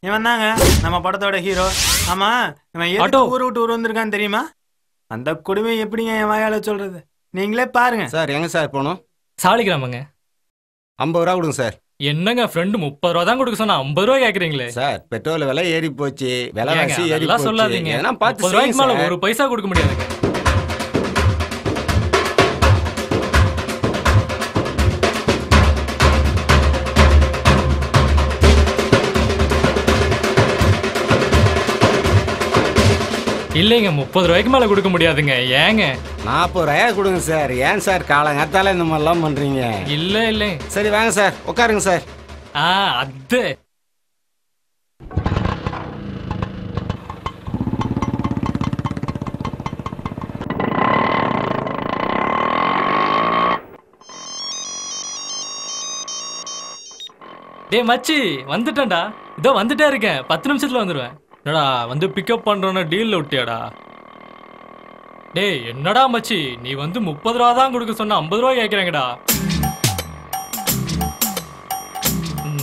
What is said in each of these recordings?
இவன் தாங்க நம்ம படத்தோட ஹீரோ. ஆமா, இவன் எதுக்கு ஊர் விட்டு ஊர் வந்திருக்கான்னு தெரியுமா? அந்த கொடுமை எப்படிங்க என் வாயால சொல்றது, நீங்களே பாருங்க. சார் எங்க சார் போகணும்? சாலிகிராமங்க. 50 ரூபா கொடுங்க சார். என்னங்க ஃப்ரெண்டு 30 ரூபா தான் கொடுக்க சொன்னா 50 ரூபா கேக்குறீங்களே சார்? பெட்ரோல் விலை ஏறி போச்சு, விலைவாசி ஏறி போச்சு. சொல்லாதீங்க, ஏன்னா பார்த்து 30 ரூபாய்க்கு மேல ஒரு பைசா கொடுக்க முடியாதுங்க. இல்லைங்க, 30 ரூபாய்க்கு மேல கொடுக்க முடியாதுங்க. ஏங்க 40 ரூபாயா கொடுங்க சார். ஏன் சார் காலங்காத்தால இந்த மாதிரிலாம் பண்றீங்க? இல்ல இல்ல. சரி வாங்க சார், உட்காருங்க சார். அது டேய் மச்சி, வந்துட்டேன்டா. இதோ வந்துட்டே இருக்கேன், 10 நிமிஷத்துல வந்துடுவேன். என்னடா வந்து பிக்கப் பண்றோன்னு டீல்ல விட்டியாடா? டேய் என்னடா மச்சி, நீ வந்து 30 ரூபா தான் கொடுக்க சொன்ன 50 ரூபா கேட்குறேங்கடா.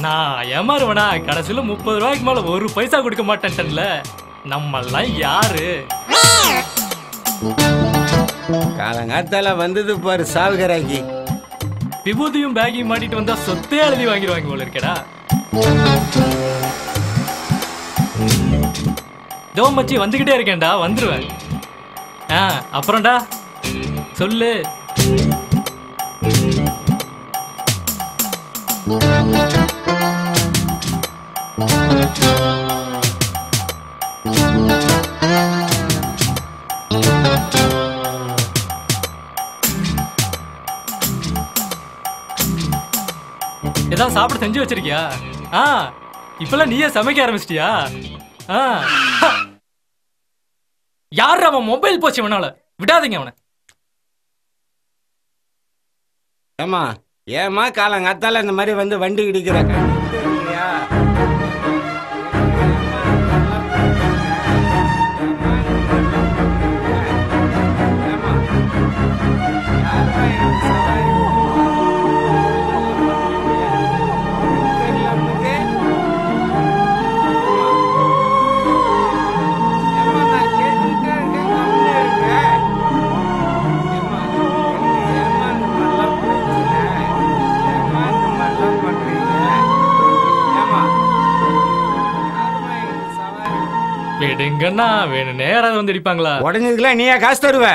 நான் ஏமாறுவேனா? கடைசியில் 30 ரூபாய்க்கு மேல ஒரு பைசா கொடுக்க மாட்டேன்ல. நம்மெல்லாம் யாரு? காலங்காத்தால வந்தது பாரு சாவுகராக்கி. விபூதியும் பேக்கையும் மாட்டிட்டு வந்தா சொத்தே எழுதி வாங்கிடுவாங்க போல இருக்கடா. தோ மச்சி வந்துகிட்டே இருக்கேன்டா, வந்துருவேன். அப்புறம்டா சொல்லு. ஏதாவது சாப்பிட செஞ்சு வச்சிருக்கியா? இப்பெல்லாம் நீயே சமைக்க ஆரம்பிச்சிட்டியா? யார் அவன்? மொபைல் போச்சு அவனால, விடாதீங்க அவனை. ஏமா ஏமா காலங்காத்தால இந்த மாதிரி வந்து வண்டி இடிக்கிறாங்க? விடுங்கண்ணா, வேணும் நேரம் வந்து அடிப்பாங்களா? உடஞ்சதுக்குலாம் நீயா காசு தருவ?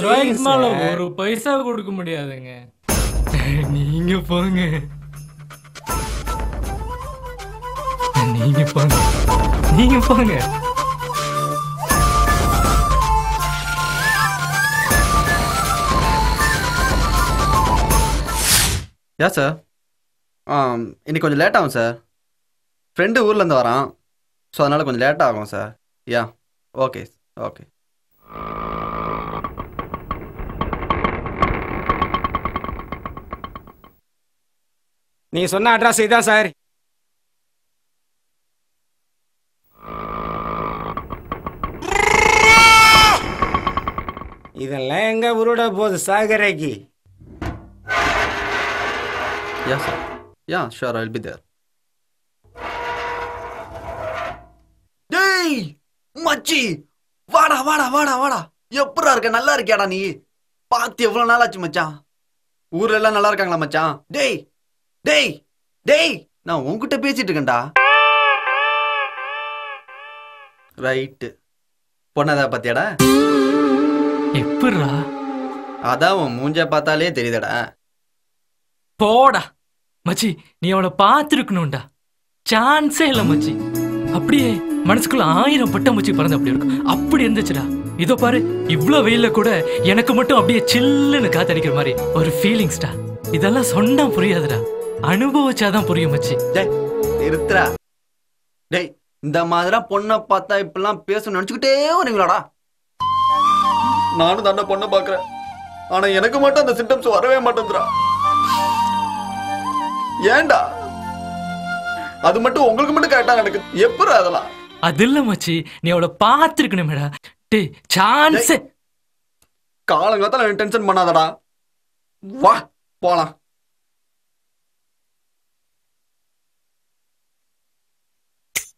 ரூபாய்க்கு மேல ஒரு பைசா கொடுக்க முடியாதுங்க. நீங்க போங்க, நீங்க போங்க, நீங்க போங்க. யா சார், இன்னைக்கு கொஞ்சம் லேட் ஆகும் சார். ஃப்ரெண்டு ஊர்லேருந்து வரான், ஸோ அதனால் கொஞ்சம் லேட்டாக ஆகும் சார். Yeah okay okay. நீங்க சொன்ன அட்ரஸ் இதான் சார். இதெல்லாம் எங்க உருட போகுது சாகரைக்கு? Yeah sir, yeah sure, I will be there. டேய் மச்சி, வாடா வாடா வாடா வாடா. எப்படா இருக்க? நல்லா இருக்கியாடா நீ? பார்த்து எவ்வளவு நாள் ஆச்சு மச்சான். ஊர்ல எல்லாம் நல்லா இருக்காங்களா மச்சான்? டேய் டேய் டேய், நான் உன்கிட்ட பேசிட்டு இருக்கேன்டா. ரைட்டு, பொண்ணதா பாத்தியாடா? எப்படா? அதான் உன் மூஞ்ச பார்த்தாலே தெரியுதடா. போடா மச்சி, நீ அவளை பார்த்துருக்கணும்டா. சான்ஸே இல்லை மச்சி. அப்படியே மனசுக்குள்ள 1000 பட்டாம்பூச்சி பறந்து அப்படி இருக்கும். அப்படி இருந்துச்சுடா. இதோ பாரு, இவ்ளோ வெயில்ல கூட எனக்கு மட்டும் அப்படியே சில்லுன்னு காத்தடிக்கிற மாதிரி ஒரு ஃபீலிங்ஸ்டா. இதெல்லாம் சொன்னா புரியாதுடா, அனுபவிச்சாதான் புரியும் மச்சி. டேய் நிறுத்துறா. டேய், இந்த மாதிரி பொண்ணை பார்த்தா இப்பெல்லாம் பேசணும்னு நினைச்சுக்கிட்டே வரீங்களாடா? நானும் தாண்ட பொண்ணை பாக்குறேன், ஆனா எனக்கு மட்டும் அந்த சிம்டம்ஸ் வரவே மாட்டேங்குதுடா. ஏன்டா? அது மட்டும் உங்களுக்கு மட்டும் கரெக்டா நடக்குது, எப்படி அதெல்லாம்? அது இல்ல மச்சி, நீ அவளை பார்த்துருக்கணுமேடா. டேய் சான்ஸே. காலங்காத்தால டென்ஷன் பண்ணாதடா, வா போலாம்.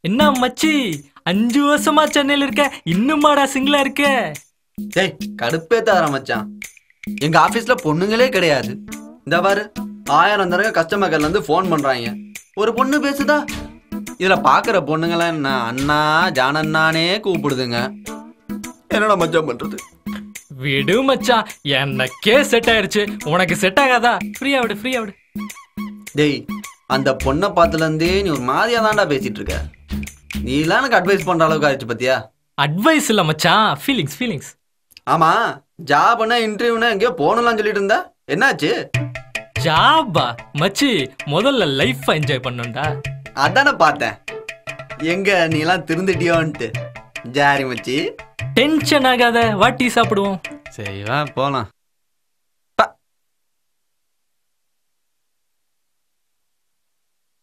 என்ன மச்சி, 5 வருஷமா சென்னையில இருக்க, இன்னுமாடா சிங்கிளா இருக்க? டேய் கடுப்பேத்தாதடா மச்சான், எங்க ஆபீஸ்ல பொண்ணுங்களே கிடையாது. இந்த பாரு, 1000 தடவை கஸ்டமர் கேர்ல இருந்து போன் பண்றாங்க, ஒரு பொண்ணு பேசுதா? இதுல பாக்குற பொண்ணுங்களாம் என்ன அண்ணா ஜானண்ணானே கூப்பிடுதுங்க. என்னடா மச்சான் பண்றது? விடு மச்சான், எனக்கே செட் ஆயிருச்சு, உனக்கு செட் ஆகாதா? ஃப்ரீயா விடு, ஃப்ரீயா விடு. டேய், அந்த பொண்ணை பார்த்துல இருந்தே நீ ஒரு மாதிரியா தான்டா பேசிட்டு இருக்க. நீ எல்லாம் எனக்கு அட்வைஸ் பண்ற அளவுக்கு ஆயிடுச்சு பத்தியா? அட்வைஸ் இல்ல மச்சான், ஃபீலிங்ஸ் ஃபீலிங்ஸ். ஆமா, ஜாப்னா இன்டர்வியூனா எங்கேயோ போகணும்லாம் சொல்லிட்டு இருந்தா, என்னாச்சு? ஜாபா மச்சி, முதல்ல லைஃப் என்ஜாய் பண்ணுண்டா. அதானே பார்த்தேன், எங்க நீ எல்லாம் திருந்துட்டியோன்ட்டு. ஜாரி மச்சி, டென்ஷன் ஆகாத, வா டீ சாப்பிடுவோம். சரி வா போலாம்.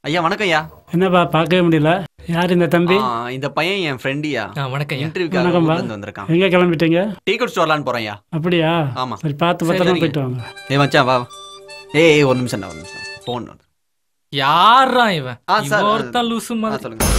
ஐயா வணக்கம் ஐயா. என்னப்பா பார்க்கவே முடியல, யார் இந்த தம்பி? இந்த பையன் என் ஃப்ரெண்டியா, வணக்கம். இன்டர்வியூக்காக வந்திருக்கான். எங்க கிளம்பிட்டீங்க? டீ குடிச்சு வரலான்னு போறேன் ஐயா. அப்படியா? ஆமா. சரி, பார்த்து பத்திரமா போயிட்டு வாங்க. மச்சான் வா. ஏய் ஒரு நிமிஷம், ஒரு நிமிஷம், போன். யாரா இவன்? சார் ஒருத்தன் லூசு மாதிரி. சொல்லுங்க.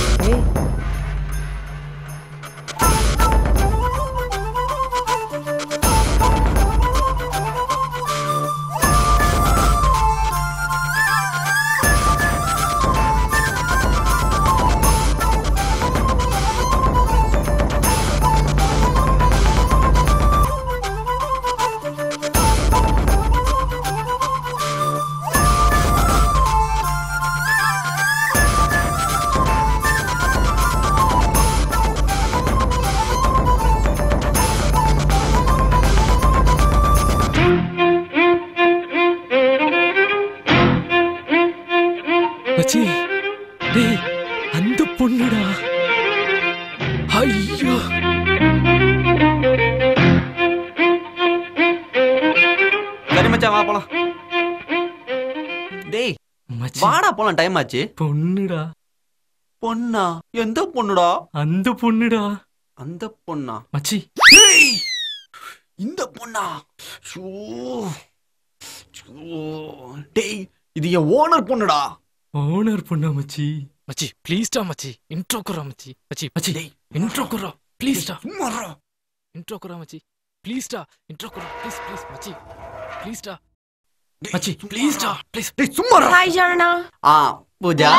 மச்சி, டேய் அந்த பொண்ணுடா. ஐயோ, சரி மச்சான் வா போலாம். டேய் மச்சி வாடா போலாம், டைம் ஆச்சு. பொண்ணுடா. பொண்ணா? எந்த பொண்ணுடா? அந்த பொண்ணுடா. அந்த பொண்ணா? மச்சி, டேய் இந்த பொண்ணா? ஷூ டேய், இது என் ஓனர் பொண்ணுடா. ஓனர் பொண்ணா மச்சி? மச்சி ப்ளீஸ்டா மச்சி, இன்ட்ரோ குறா மச்சி. மச்சி மச்சி டேய் இன்ட்ரோ குறா ப்ளீஸ்டா. சும்மாடா. இன்ட்ரோ குறா மச்சி, ப்ளீஸ்டா. இன்ட்ரோ குறா ப்ளீஸ் ப்ளீஸ் மச்சி, ப்ளீஸ்டா. மச்சி ப்ளீஸ்டா, ப்ளீஸ். டேய் சும்மாடா. ஹாய் ஜானா. பூஜா.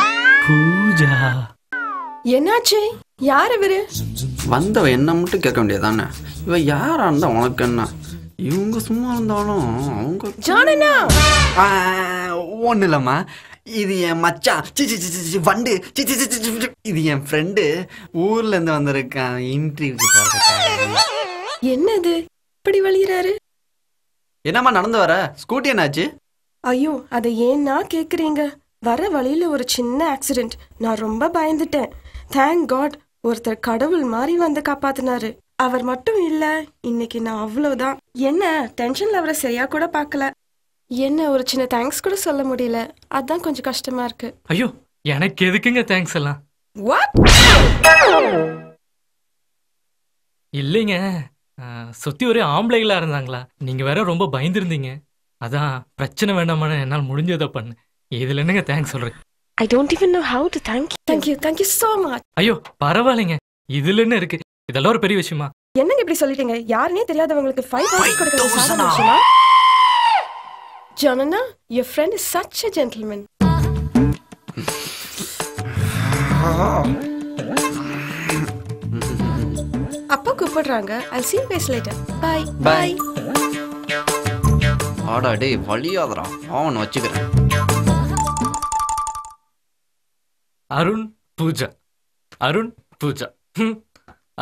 பூஜா என்னாச்சு? யார் இவரு? வந்தவ என்ன மட்டும் கேட்க வேண்டியதானே, இவ யாரா இருந்தா உனக்கு என்ன? இவங்க சும்மா இருந்தாலும் அவங்க ஜானனா. ஒண்ணு இல்லம்மா, இது என் மச்சான். வண்டு. இது என் ஃப்ரெண்டு, ஊர்ல இருந்து வந்திருக்கான் இன்டர்வியூக்கு போறதுக்காக. என்னது இப்படி வலிறாரு? என்னம்மா நடந்து வர? ஸ்கூட்டி என்னாச்சு? ஐயோ, அதை ஏன்னா கேக்குறீங்க? வர வழியில ஒரு சின்ன ஆக்சிடென்ட். நான் ரொம்ப பயந்துட்டேன். தேங்க் காட், ஒருத்தர் கடவுள் மாதிரி வந்து காப்பாத்தினாரு. அவர் மட்டும் இல்ல, இன்னைக்கு நான் அவ்வளவுதான். என்ன டென்ஷன்ல அவரை சரியா கூட பார்க்கல. என்ன ஒரு சின்ன தேங்க்ஸ் கூட சொல்ல முடியல, அதான் கொஞ்சம் கஷ்டமா இருக்கு. ஐயோ, எனக்கு எதுக்குங்க தேங்க்ஸ் எல்லாம்? வாட்? இல்லைங்க, சுத்தி ஒரே ஆம்பளைகளா இருந்தாங்களா, நீங்க வேற ரொம்ப பயந்துருந்தீங்க. அதான் பிரச்சனை வேண்டாமான்னு என்னால் முடிஞ்சதை பண்ணு. இதுல என்னங்க தேங்க்ஸ் சொல்றேன்? I don't even know how to thank you. Thank you so much. ஐயோ பரவாயில்லைங்க, இதுல என்ன இருக்கு, இதெல்லாம் ஒரு பெரிய விஷயமா? என்னங்க இப்படி சொல்லிட்டீங்க? யாருனே தெரியாதவங்களுக்கு 5,000 கொடுக்கிறது சாதாரண விஷயமா? Janana, your friend is such a gentleman. அப்பா கூப்பிடுறாங்க. I'll see you guys later. Bye. Bye. ஆடா டேய் வலியாதடா, அவன் வச்சுக்கிறேன். அருண் பூஜா, அருண் பூஜா,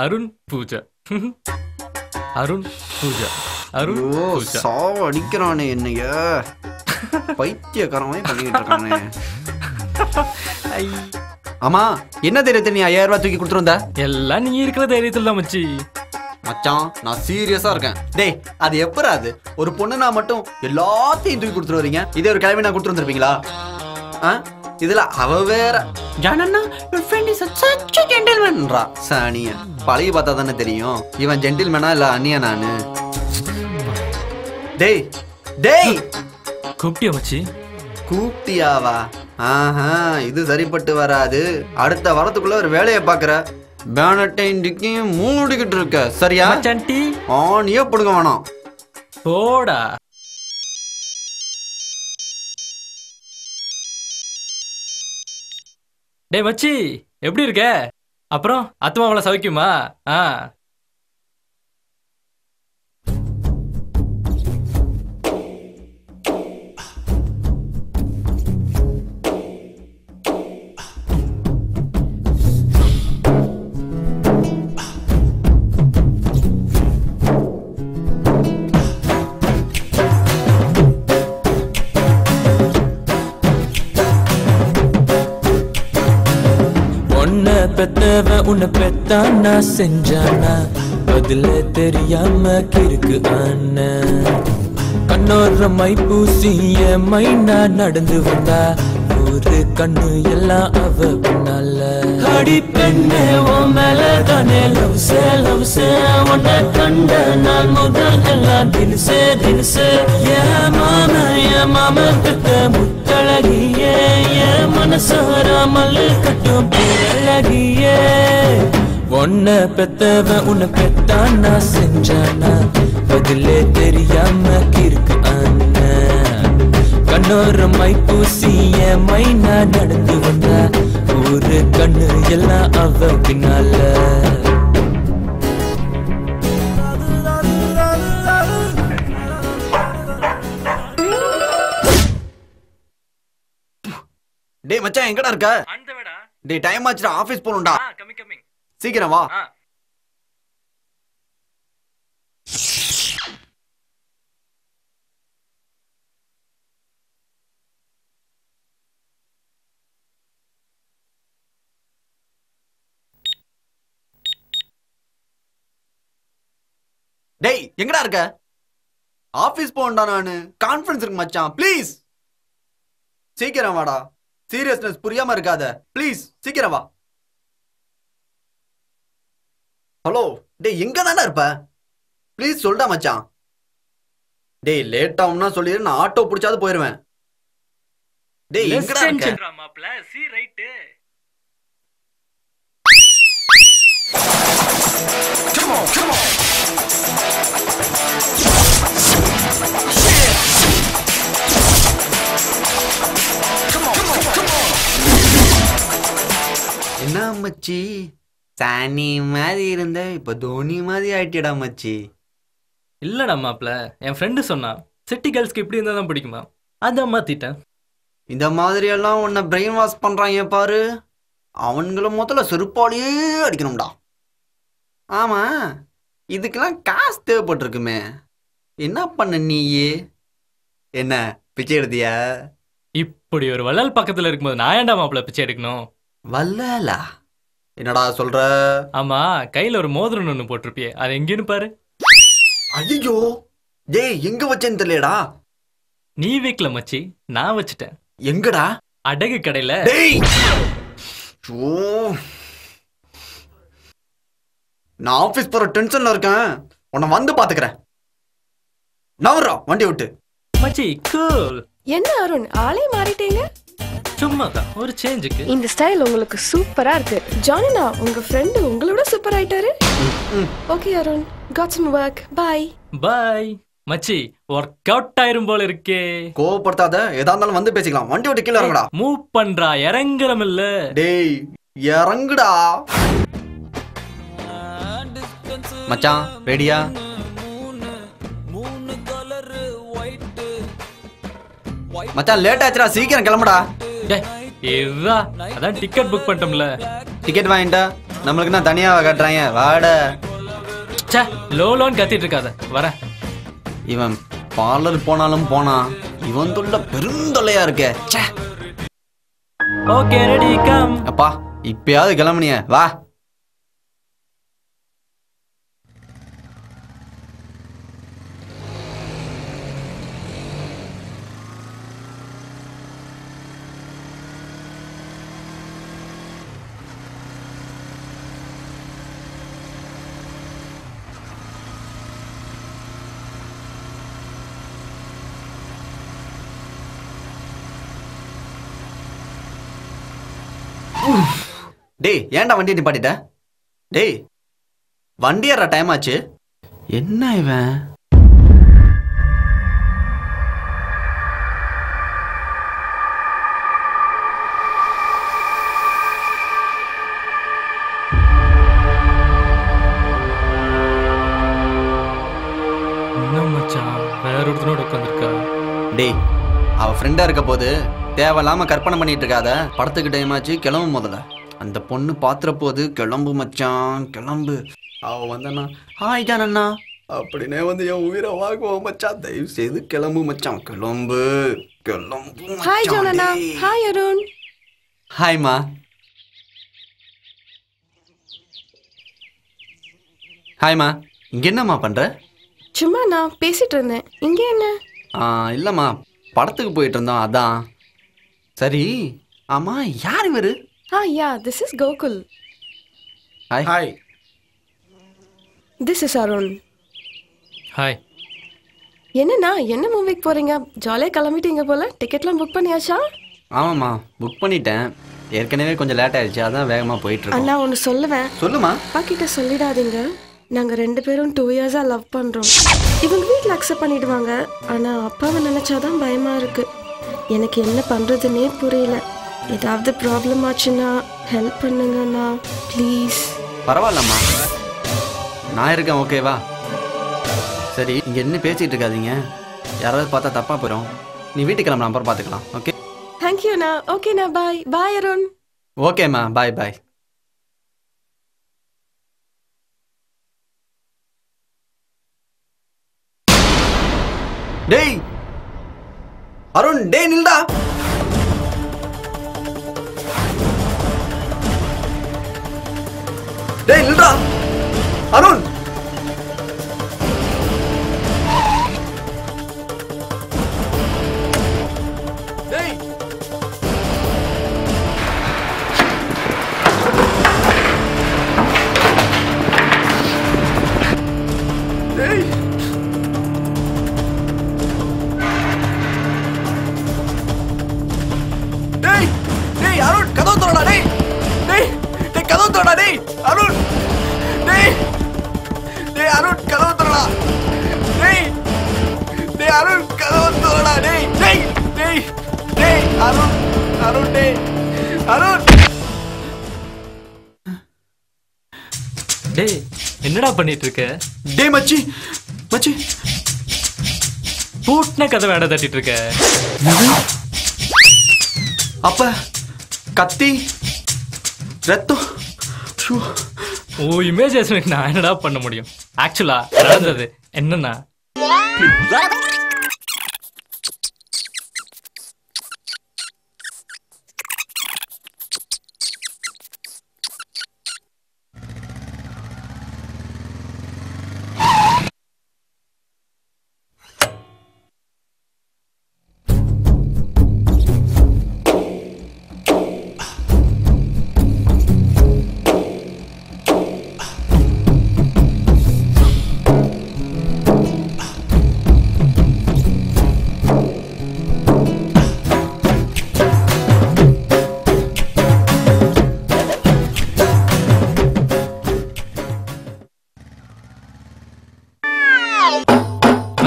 அருண் பூஜா, அருண் பூஜா, அருண் பூஜா. சாவ அடிக்கிறானே என்னைய, பைத்தியக்காரமே பண்ணிட்டு இருக்கானே. ஆமா, என்ன தைரியத்தை நீ 5000 ரூபாய் தூக்கி கொடுத்துருந்த? எல்லாம் நீ இருக்கிற தைரியத்துல தான் மச்சி. மச்சான் நான் சீரியஸா இருக்கேன். டேய் அது எப்பரா அது? ஒரு பொண்ணு நான் மட்டும் எல்லாத்தையும் தூக்கி கொடுத்துட்டு வரீங்க. இதே ஒரு கிளம்பி நான் கொடுத்து வந்துருப்பீங்களா? இதுல அவ வேற ஜானண்ணா your friend is such a gentlemanன்றா. Sania பழைய பார்த்தா தானே தெரியும் இவன் ஜென்டில்மேனா இல்ல அண்ணியா நானு. டேய் டேய் கூப்பிட்டியா மச்சி? கூப்பிட்டியாவா? ஆஹா, இது சரிப்பட்டு வராது. அடுத்த வாரத்துக்குள்ள ஒரு வேலையை பாக்குற. பேனட்டையும் டிக்கையும் மூடிக்கிட்டு இருக்க சரியா? சண்டி நீயே போடுங்க வேணாம். போடா. டேய் மச்சி, எப்படி இருக்க? அப்புறம் அத்தமாவளை சவிக்குமா? பெத்தவ உன்னை பெத்தானா செஞ்சானா பதில தெரியாம கிறுக்கு ஆன கண்ணோர மை பூசிய மைனா நடந்து வந்தா ஒரு கண்ணு எல்லாம் அவ பின்னால. அடி பெண்ணே உன் மேல தானே லவ்ஸே உன்னை கண்ட நாள் முதல் எல்லாம் தினசே என் மாம பெத்த முத்தழகியே என் மனசாராமல் கட்டும் பேரழகியே. உன்னை பெத்தவ உன்னை பெத்தானா செஞ்சானா பதிலே தெரியாம கிறுக்கு ஆன கண்ணோர மை பூசிய மைனா நடந்து வந்தா ஒரு கண்ணு எல்லாம் அவ பின்னால. டேய் மச்சான் எங்கடா இருக்க? டேய் டைம் ஆச்சுடா, ஆபீஸ் போணும்டா. சீக்கிரம் வா. டேய் எங்கடா இருக்க? ஆபீஸ் போண்டா, நானு கான்ஃபரன்ஸ் இருக்கு மச்சான், ப்ளீஸ் சீக்கிரம் வாடா. சீரியஸ்னஸ் புரியாம இருக்காத, ப்ளீஸ் சீக்கிரம் வா. ஹலோ டேய் எங்க தானே இருப்ப? ப்ளீஸ் சொல்டா மச்சான். டேய் லேட் ஆகும்னா சொல்லிடு, நான் ஆட்டோ பிடிச்சாது போயிருவேன். டேய் எங்கடா இருக்க? மாப்ள சி ரைட். Come on. என்ன மச்சி, சாணி மாதிரி இருந்த இப்ப தோனி மாதிரி ஆயிட்டடா மச்சி. இல்லடா மாப்ள, என் ஃப்ரெண்டு சொன்னான் சிட்டி கேர்ள்ஸ்க்கு இப்படி இருந்தா தான் பிடிக்குமா, அதான் மாத்திட்டேன். இந்த மாதிரி எல்லாம் உன்னை பிரெயின் வாஷ் பண்றாங்க பாரு, அவன்கள முதல்ல செருப்பாலேயே அடிக்கணும்டா. ஆமா, இதுக்கெல்லாம் காசு தேவைப்பட்டிருக்குமே, என்ன பண்ண நீயே? என்ன பிச்சை எடுத்தியா? இப்படி ஒரு வள்ளல் பக்கத்துல இருக்கும்போது நான் ஏன்டா மாப்ள பிச்சை எடுக்கணும்? வள்ளலா? என்னடா சொல்ற? ஆமா, கையில ஒரு மோதிரம் ஒண்ணு போட்டிருப்பியே, அது எங்கன்னு பாரு. ஐயோ டேய் எங்க வச்சேன்னு தெரியலடா. நீ வைக்கல மச்சி, நான் வச்சுட்டேன். எங்கடா? அடகு கடையில. டேய் ஓ, நான் ஆபீஸ் போற டென்ஷன்ல இருக்கேன். உன்னை வந்து பாத்துக்கிறேன். நவரா வண்டி விட்டு. மச்சி கூல். என்ன அருண் ஆளே மாறிட்டீங்க? சும்மாதான் ஒரு சேஞ்சுக்கு. இந்த ஸ்டைல் உங்களுக்கு சூப்பரா இருக்கு. ஜானனா உங்க ஃப்ரெண்ட் உங்களோட சூப்பர் ஆயிட்டாரு. Okay Arun, got some work. Bye bye. மச்சி ஒர்க் அவுட் ஆயிரும் போல இருக்கே. கோவப்படுத்தாத, எதா இருந்தாலும் வந்து பேசிக்கலாம். வண்டி விட்டு கீழே இறங்குடா. மூவ் பண்றா, இறங்குறம் இல்ல. டேய் இறங்குடா. மச்சான் ரெடியா? மச்சான் லேட் ஆச்சுடா, சீக்கிரம் கிளம்புடா. ஏதா அதான் டிக்கெட் புக் பண்ணிட்டோம்ல. டிக்கெட் வாங்கிட்டா நம்மளுக்கு நான் தனியா கட்டுறாங்க. வாட லோன் கத்திட்டு இருக்காத, வரேன். இவன் பார்லர் போனாலும் போனா, இவன் தொல்லை பெருந்தொல்லையா இருக்கே. Okay ready come. அப்பா இப்பயாவது கிளம்புனிய வா. டேய் ஏன்டா வண்டி நிப்பாட்டிட்ட? டேய் வண்டி ஏற டைம் ஆச்சு. என்ன இவன்? என்ன மச்சான் வேற ஒருத்தனோட உட்காந்துருக்கா? டேய் அவ ஃப்ரெண்டா இருக்க போது தேவையில்லாம கற்பனை பண்ணிட்டு இருக்காத. படத்துக்கு டைம் ஆச்சு, கிளம்பு முதல்ல. அந்த பொண்ணு பாத்துற போது கிளம்பு மச்சான் கிளம்பு. அவ வந்தனா ஹாய் ஜானண்ணா அப்படின்னே வந்து என் உயிரை வாங்குவோம் மச்சான். தயவு செய்து கிளம்பு மச்சான், கிளம்பு கிளம்பு. ஹாய் ஜானனா. ஹாய் அருண். ஹாய்மா. ஹாய்மா. இங்க என்னம்மா பண்ற? சும்மா நான் பேசிட்டு இருந்தேன். இங்க என்ன? இல்லம்மா படத்துக்கு போயிட்டு இருந்தோம் அதான். சரி ஆமா யார் இவரு? Yeah this is Gokul. Hi. Hi. This is Arun. Hi. என்னண்ணா என்ன மூவிக்கு போறீங்க? ஜாலியாக கிளம்பிட்டீங்க போல. டிக்கெட்லாம் புக் பண்ணியாச்சா? ஆமாம்மா புக் பண்ணிட்டேன். ஏற்கனவே கொஞ்சம் லேட் ஆயிடுச்சு, அதான் வேகமாக போயிட்டு இருக்கோம். அண்ணா ஒன்று சொல்லுவேன். சொல்லுமா. அப்பா கிட்ட சொல்லிடாதீங்க. நாங்கள் 2 பேரும் 2 இயர்ஸாக லவ் பண்ணுறோம். இவங்க வீட்டில் அக்செப்ட் பண்ணிடுவாங்க. ஆனால் அப்பாவை நினச்சாதான் பயமாக இருக்கு. எனக்கு என்ன பண்ணுறதுன்னே புரியல. ஏதாவது ப்ராப்ளம் ஆச்சுன்னா ஹெல்ப் பண்ணுங்கண்ணா ப்ளீஸ். பரவாயில்லம்மா நான் இருக்கேன், ஓகேவா? சரி இங்கே என்ன பேசிகிட்டு இருக்காதீங்க, யாராவது பார்த்தா தப்பாக போயிடும். நீ வீட்டுக்கு கிளம்பலாம், அப்புறம் பார்த்துக்கலாம். ஓகே தேங்க்யூண்ணா. ஓகேண்ணா பாய். பாய் அருண். ஓகேம்மா பாய் பாய். டேய் அருண், டேய் நில்டா. டேய் நில்டா அருண். டேய் டேய் டேய் டேய் அருண் கதவு திறடா. டேய் டேய் டேய் கதவு திறடா. டேய் அருண். டேய் டேய் அருண் கதவு திறடா. டேய் டேய் அருண் கதவு திறடா. டேய் டேய் டேய் டேய் அருண் அருண் டேய் அருண். டேய் என்னடா பண்ணிட்டு இருக்க? டேய் மச்சி மச்சி பூட்ன கதை வேட தட்டிட்டு இருக்க. அப்ப கத்தி ரத்தம். ஓ இமேஜினேஷனுக்கு நான் என்னடா பண்ண முடியும்? ஆக்சுவலா நடந்தது என்னன்னா,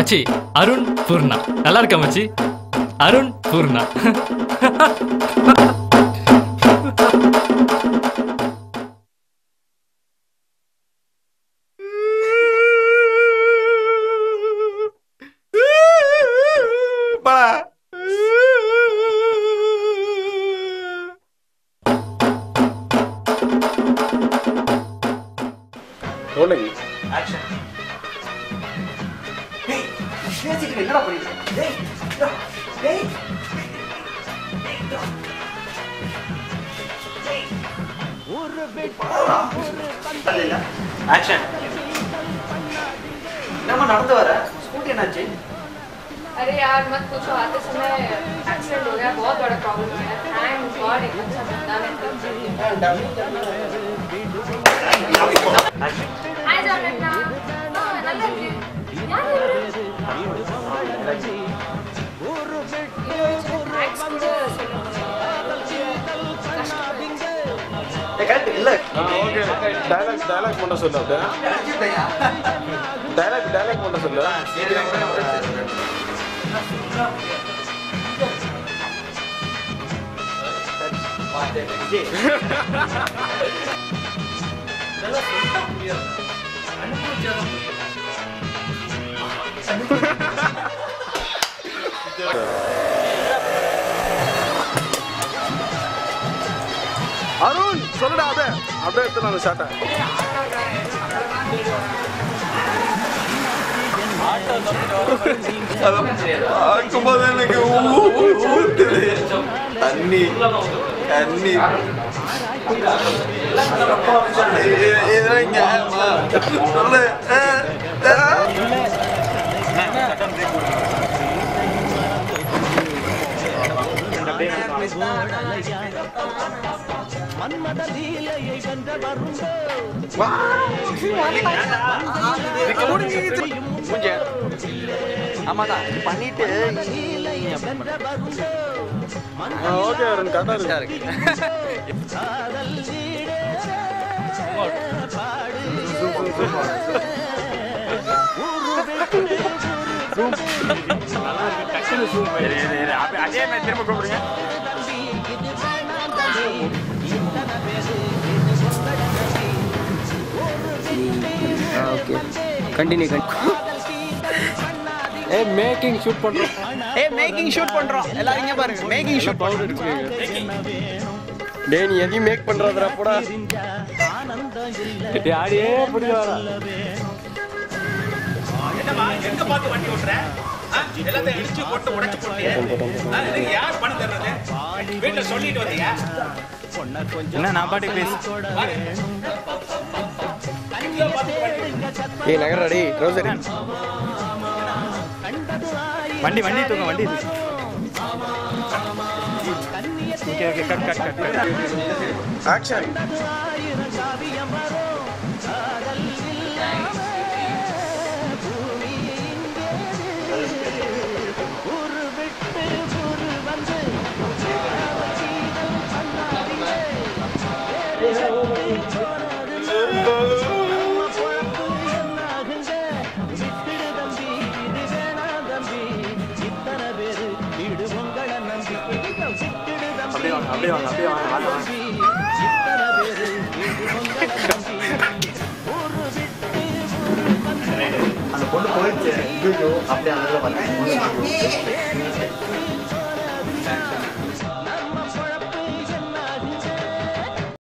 மச்சி அருண் பூர்ணா. நல்லா இருக்கா மச்சி? அருண் பூர்ணா. நடந்து வர ஸ்கூட்டி என்னாச்சு? अरे यार मत पूछो, आते समय एक्सीडेंट हो गया, बहुत बड़ा प्रॉब्लम है। थैंक गॉड एक अच्छा बंदा है। हाय जानेटा, हां நல்லா இருக்கு. யார் இவரு? थैंक्स கூட சொல்லுங்க. இல்ல ஓகே டயலாக் மட்டும் சொல்லு. அப்படியே டயலாக் மட்டும் சொல்லு. அருண் சொல்லுடா. அப்படியே எடுத்து அந்த ஷாட்டை. பார்க்கும்போது எனக்கு தண்ணி தண்ணி சொல்லு. ஆமாதான் பண்ணிட்டு ஓகே அருண் கரெக்டா இருக்கு. அதே மாதிரி திரும்ப கூப்பிடுங்க. கண்டினியூ. மேக்கிங் ஷூட் பண்றோம். மேக்கிங் ஷூட் பண்றோம். எல்லாரும் இங்க பாருங்க. மேக்கிங் ஷூட் பவுடர் அடிச்சுக்கங்க. டேய் நீ எதையும் மேக் பண்றதுடா போடா. யாரே புடிவாரா. என்னமா எங்க பாத்து வண்டி ஓட்ற? எல்லாத்தையும் இடிச்சு போட்டு உடைச்சு போட்டியே. இது யார் பணம் தர்றது? வீட்ல சொல்லிட்டு வந்தீங்க. என்ன நான் பாட்டு பேசு. ஏய் நகரடி ட்ரவுசர். வண்டி தூங்க வண்டி. Okay cut. ஆக்ஷன். அப்படியே வாங்க அந்த பொண்ணு போயிடுச்சு. அப்படியே அந்த